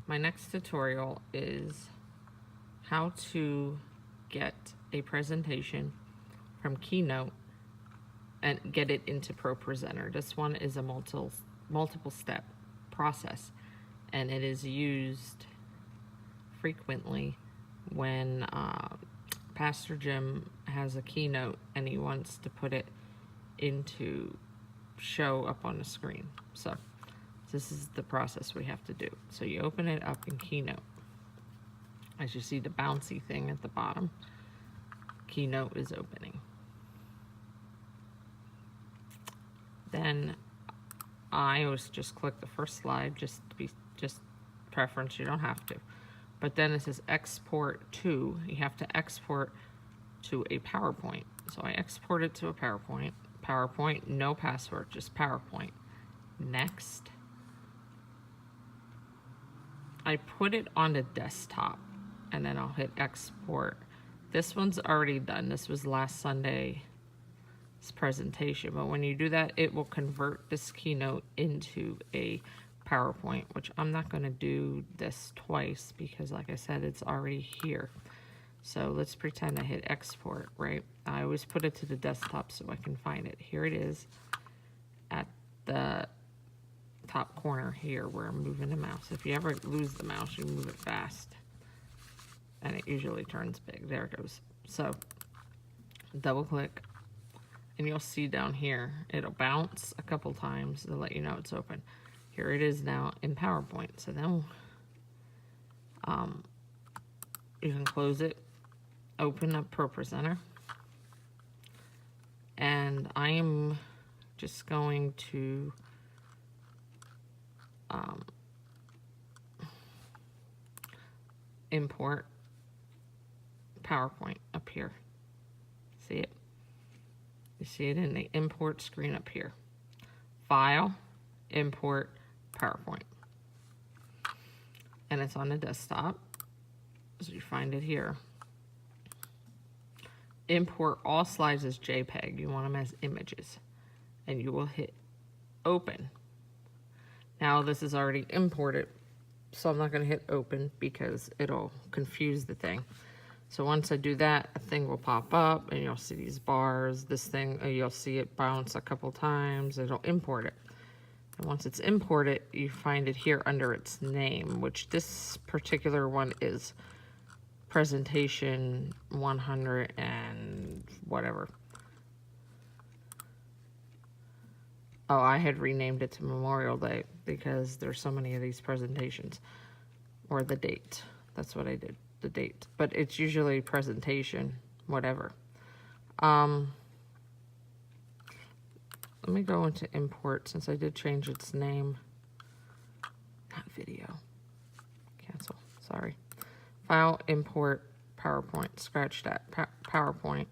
my next tutorial is how to get a presentation from Keynote and get it into ProPresenter. This one is a multiple step process, and it is used frequently when Pastor Jim has a keynote and he wants to put it into show up on the screen. So this is the process we have to do. So you open it up in Keynote. As you see the bouncy thing at the bottom, Keynote is opening. Then I always just click the first slide, just preference, you don't have to. But then it says export to, you have to export to a PowerPoint. So I export it to a PowerPoint, no password, just PowerPoint. Next. I put it on the desktop and then I'll hit export. This one's already done. This was last Sunday's presentation, but when you do that, it will convert this keynote into a PowerPoint, which I'm not going to do this twice because, like I said, it's already here. So let's pretend I hit export, right? I always put it to the desktop so I can find it. Here it is at the top corner here where I'm moving the mouse. If you ever lose the mouse, you move it fast and it usually turns big. There it goes. So double click and you'll see down here, it'll bounce a couple times to let you know it's open. Here it is now in PowerPoint. So then you can close it, open up ProPresenter, and I am just going to import PowerPoint up here. See it? You see it in the import screen up here. File, import, PowerPoint. And it's on the desktop, so you find it here. Import all slides as JPEG. You want them as images. And you will hit open. Now this is already imported, so I'm not going to hit open because it'll confuse the thing. So once I do that, a thing will pop up and you'll see these bars. This thing, you'll see it bounce a couple times. It'll import it. And once it's imported, you find it here under its name, which this particular one is presentation 100 and whatever. Oh, I had renamed it to Memorial Day because there's so many of these presentations. Or the date. That's what I did, the date. But it's usually presentation, whatever. Let me go into import since I did change its name. Not video. Cancel, sorry. File, import, PowerPoint. Scratch that, PowerPoint.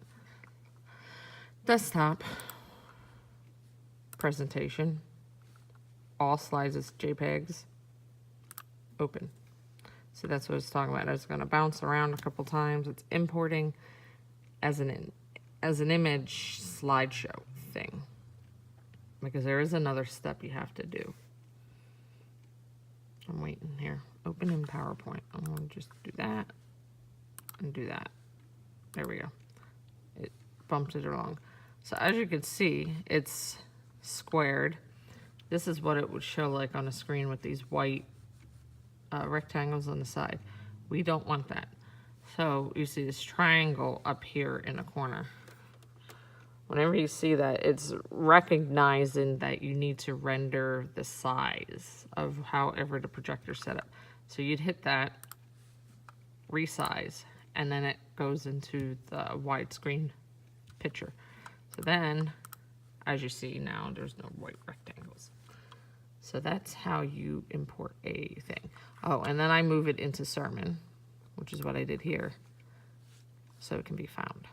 Desktop. Presentation, all slides as JPEGs, open. So that's what it's talking about. It's going to bounce around a couple times. It's importing as an image slideshow thing, because there is another step you have to do. I'm waiting here. Open in PowerPoint. I'm going to just do that and do that. There we go. It bumped it along. So as you can see, it's squared. This is what it would show like on a screen with these white rectangles on the side. We don't want that. So you see this triangle up here in the corner. Whenever you see that, it's recognizing that you need to render the size of however the projector's set up. So you'd hit that, resize, and then it goes into the widescreen picture. So then, as you see now, there's no white rectangles. So that's how you import a thing. Oh, and then I move it into Sermon, which is what I did here, so it can be found.